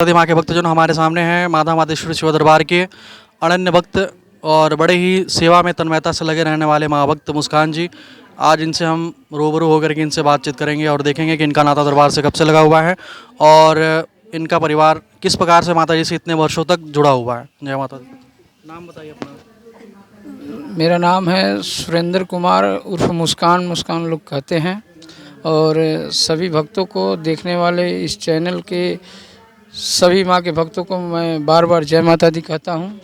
शारदा माँ के भक्तजन हमारे सामने हैं। माता मातेश्वरी शिव दरबार के अनन्य भक्त और बड़े ही सेवा में तन्मयता से लगे रहने वाले माँ भक्त मुस्कान जी। आज इनसे हम रूबरू होकर के इनसे बातचीत करेंगे और देखेंगे कि इनका नाता दरबार से कब से लगा हुआ है और इनका परिवार किस प्रकार से माता जी से इतने वर्षों तक जुड़ा हुआ है। जय माता दी। नाम बताइए अपना। मेरा नाम है सुरेंद्र कुमार उर्फ मुस्कान। मुस्कान लोग कहते हैं। और सभी भक्तों को, देखने वाले इस चैनल के सभी माँ के भक्तों को मैं बार बार जय माता दी कहता हूँ।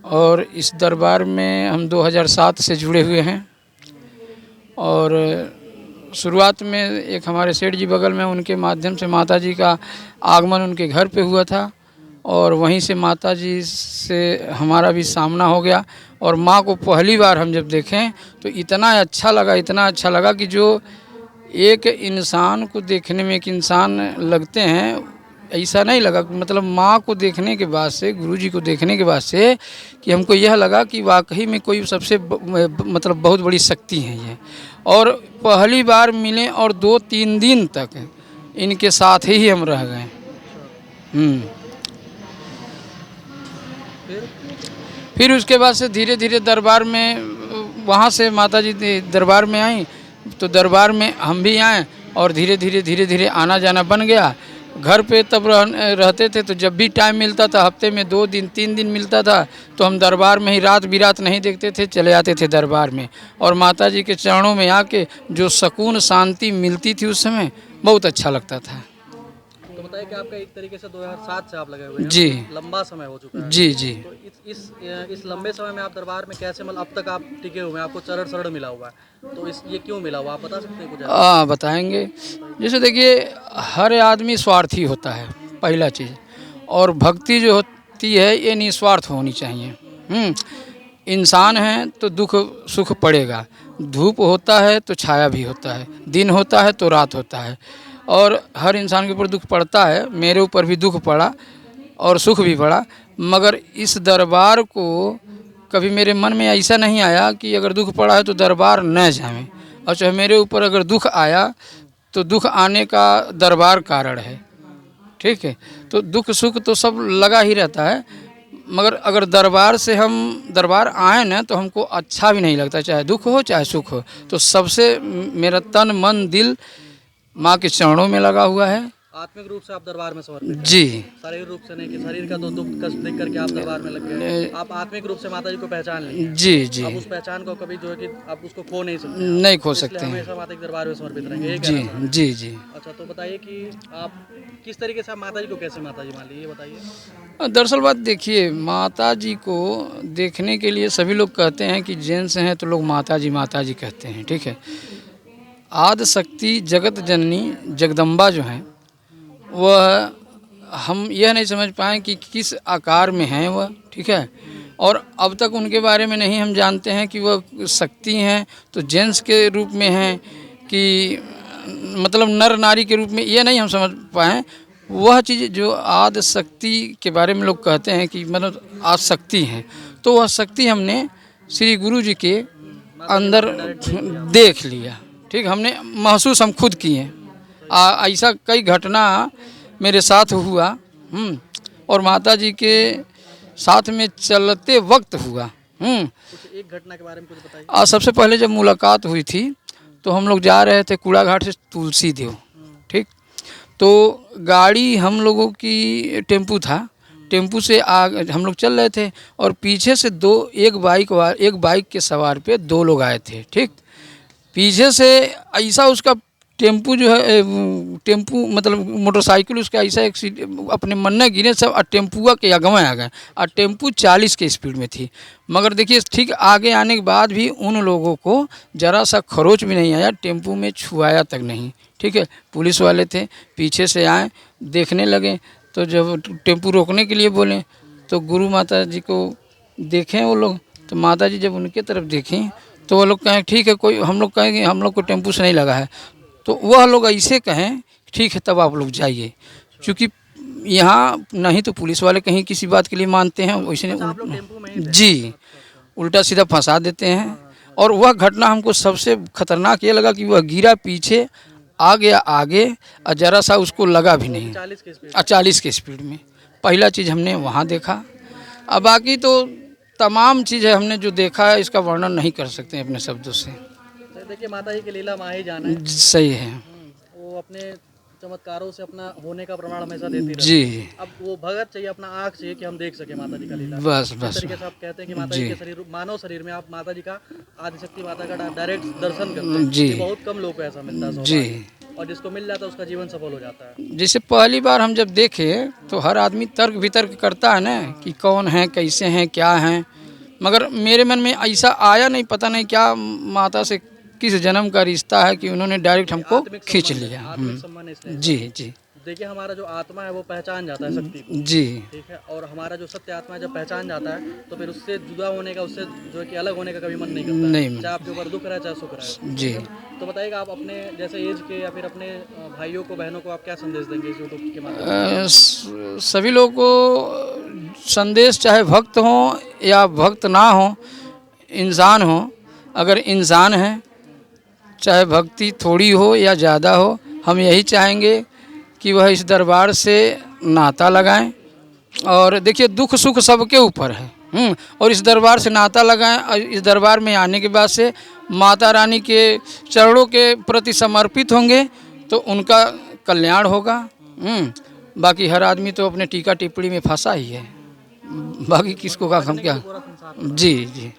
और इस दरबार में हम 2007 से जुड़े हुए हैं। और शुरुआत में एक हमारे सेठ जी बगल में, उनके माध्यम से माता जी का आगमन उनके घर पे हुआ था और वहीं से माता जी से हमारा भी सामना हो गया। और माँ को पहली बार हम जब देखें तो इतना अच्छा लगा कि जो एक इंसान को देखने में एक इंसान लगते हैं, ऐसा नहीं लगा। मतलब माँ को देखने के बाद से, गुरु जी को देखने के बाद से कि हमको यह लगा कि वाकई में कोई सबसे मतलब बहुत बड़ी शक्ति है ये। और पहली बार मिले और 2-3 दिन तक इनके साथ ही हम रह गए। फिर उसके बाद से धीरे धीरे दरबार में, वहाँ से माता जी दरबार में आई तो दरबार में हम भी आए और धीरे धीरे आना जाना बन गया। घर पे तब रहते थे तो जब भी टाइम मिलता था, हफ्ते में 2 दिन 3 दिन मिलता था, तो हम दरबार में ही रात बिरात नहीं देखते थे, चले आते थे दरबार में। और माता जी के चरणों में आके जो सुकून शांति मिलती थी उस समय, बहुत अच्छा लगता था। तो बताइए कि आपका एक तरीके से 2007 से आप लगे हुए हैं। जी, लंबा समय हो चुका है। जी जी। तो इस लंबे समय में आप दरबार में कैसे, मतलब अब तक आप टिके हुए हैं, आपको चरण शरण मिला हुआ है, तो ये क्यों मिला हुआ, आप बता सकते हैं कुछ? बताएंगे। जैसे देखिए, हर आदमी स्वार्थी होता है, पहला चीज़। और भक्ति जो होती है ये निस्वार्थ होनी चाहिए। इंसान है तो दुख सुख पड़ेगा, धूप होता है तो छाया भी होता है, दिन होता है तो रात होता है। और हर इंसान के ऊपर दुख पड़ता है, मेरे ऊपर भी दुख पड़ा और सुख भी पड़ा। मगर इस दरबार को कभी मेरे मन में ऐसा नहीं आया कि अगर दुख पड़ा है तो दरबार न जाएं, और चाहे मेरे ऊपर अगर दुख आया तो दुख आने का दरबार कारण है। ठीक है, तो दुख सुख तो सब लगा ही रहता है, मगर अगर दरबार आए ना तो हमको अच्छा भी नहीं लगता, चाहे दुख हो चाहे सुख हो। तो सबसे मेरा तन मन दिल माँ के चरणों में लगा हुआ है। आत्मिक रूप से आप दरबार में समर्पित हैं। जी। शारीरिक रूप से नहीं कि शरीर का तो दुख कष्ट देख करके आप दरबार में लग गए, आप आत्मिक रूप से माता जी को पहचान लें। जी जी। आप उस पहचान को कभी जो है कि आप उसको खो नहीं सकते, नहीं खो सकते हैं। हमेशा माता के दरबार में समर्पित रहेंगे, ये जी कहना है। जी जी। अच्छा, तो बताइए कि आप किस तरीके से आप माता जी को कैसे माता जी मान ली, ये बताइए। दरअसल बात देखिए, माता जी को देखने के लिए सभी लोग कहते हैं कि जेंट्स हैं तो लोग माता जी कहते हैं। ठीक है, आदि शक्ति जगत जननी जगदम्बा जो हैं, वह हम यह नहीं समझ पाए कि किस आकार में हैं वह। ठीक है, और अब तक उनके बारे में नहीं हम जानते हैं कि वह शक्ति हैं तो जेंट्स के रूप में हैं कि मतलब नर नारी के रूप में, ये नहीं हम समझ पाए। वह चीज़ जो आदि शक्ति के बारे में लोग कहते हैं कि मतलब आदि शक्ति हैं, तो वह शक्ति हमने श्री गुरु जी के अंदर देख लिया। ठीक, हमने महसूस हम खुद किए। ऐसा कई घटना मेरे साथ हुआ। और माता जी के साथ में चलते वक्त हुआ। कुछ एक घटना के बारे में कुछ बताइए। सबसे पहले जब मुलाकात हुई थी तो हम लोग जा रहे थे कूड़ा घाट से तुलसी देव। ठीक, तो गाड़ी हम लोगों की टेम्पू था, टेम्पू से हम लोग चल रहे थे और पीछे से एक बाइक के सवार पे 2 लोग आए थे। ठीक, पीछे से ऐसा उसका टेम्पू जो है, टेम्पू मतलब मोटरसाइकिल उसका ऐसा अपने मन्ने गिरे सब, और टेम्पुआ के अगवा आ गए, और टेम्पू 40 के स्पीड में थी। मगर देखिए, ठीक आगे आने के बाद भी उन लोगों को ज़रा सा खरोच भी नहीं आया, टेम्पू में छुआया तक नहीं। ठीक है, पुलिस वाले थे, पीछे से आए, देखने लगे, तो जब टेम्पू रोकने के लिए बोले तो गुरु माता जी को देखें वो लोग, तो माता जी जब उनके तरफ देखें तो वो लोग कहें ठीक है, कोई, हम लोग कहेंगे हम लोग को टेम्पू से नहीं लगा है, तो वह लोग ऐसे कहें ठीक है तब आप लोग जाइए। क्योंकि यहाँ नहीं तो पुलिस वाले कहीं किसी बात के लिए मानते हैं, वैसे जी उल्टा सीधा फंसा देते हैं। और वह घटना हमको सबसे खतरनाक ये लगा कि वह गिरा पीछे आ गया आगे और ज़रा सा उसको लगा भी नहीं, 40 की स्पीड। 40 की स्पीड में। पहला चीज़ हमने वहाँ देखा। अब बाकी तो तमाम चीज़ें हमने जो देखा है इसका वर्णन नहीं कर सकते अपने शब्दों से। तो देखिए माता जी की लीला माँ ही जाने। सही है वो अपने चमत्कारों से अपना होने का प्रमाण हमेशा देती रहती जी। है। अब वो भगत चाहिए, अपना आँख चाहिए कि हम देख सके माता जी का लीला। बस जिस बस तरीके से आप कहते हैं कि माता जी जी के शरीर, मानव शरीर में आप माता जी का, आदिशक्ति माता का डायरेक्ट दर्शन करते हैं। जी ये बहुत कम लोग को ऐसा मिलता है जी। सौभाग्य। और जिसको मिल जाता है उसका जीवन सफल हो जाता है। जैसे पहली बार हम जब देखे तो हर आदमी तर्क वितर्क करता है ना कि कौन है, कैसे हैं, क्या हैं, मगर मेरे मन में ऐसा आया नहीं, पता नहीं क्या माता से किस जन्म का रिश्ता है कि उन्होंने डायरेक्ट हमको आत्मिक खींच संबंध है, लिया। आत्मिक संबंध है इसलिए। जी जी देखिए हमारा जो आत्मा है वो पहचान जाता है शक्ति को। जी ठीक है, और हमारा जो सत्य आत्मा है जब पहचान जाता है तो फिर उससे जुदा होने का, उससे जो है कि अलग होने का कभी मन नहीं करता है। नहीं। चाहे आपके ऊपर दुख रहे चाहे सुख रहे। जी। तो बताइएगा आप अपने जैसे एज के या फिर अपने भाइयों को, बहनों को आप क्या संदेश देंगे इस यूट्यूब के माध्यम से? सभी लोगों को संदेश, चाहे भक्त हो या भक्त ना हो, इंसान हो, अगर इंसान है चाहे भक्ति थोड़ी हो या ज़्यादा हो, हम यही चाहेंगे कि वह इस दरबार से नाता लगाएं। और देखिए दुख सुख सबके ऊपर है, और इस दरबार से नाता लगाएं और इस दरबार में आने के बाद से माता रानी के चरणों के प्रति समर्पित होंगे तो उनका कल्याण होगा। बाकी हर आदमी तो अपने टीका टिप्पणी में फंसा ही है, बाकी किसको का हम क्या। पूरा संसार। जी जी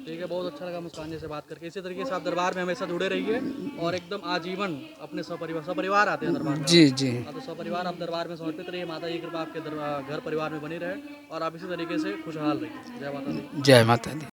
ठीक है, बहुत अच्छा लगा मुस्कान जी से बात करके। इसी तरीके से आप दरबार में हमेशा जुड़े रहिए और एकदम आजीवन अपने सपरिवार आते हैं दरबार में। जी जी। हाँ, तो सपरिवार आप दरबार में समर्पित रहिए। माता जी की कृपा आपके घर परिवार में बनी रहे और आप इसी तरीके से खुशहाल रहिए। जय माता दी। जय माता दी।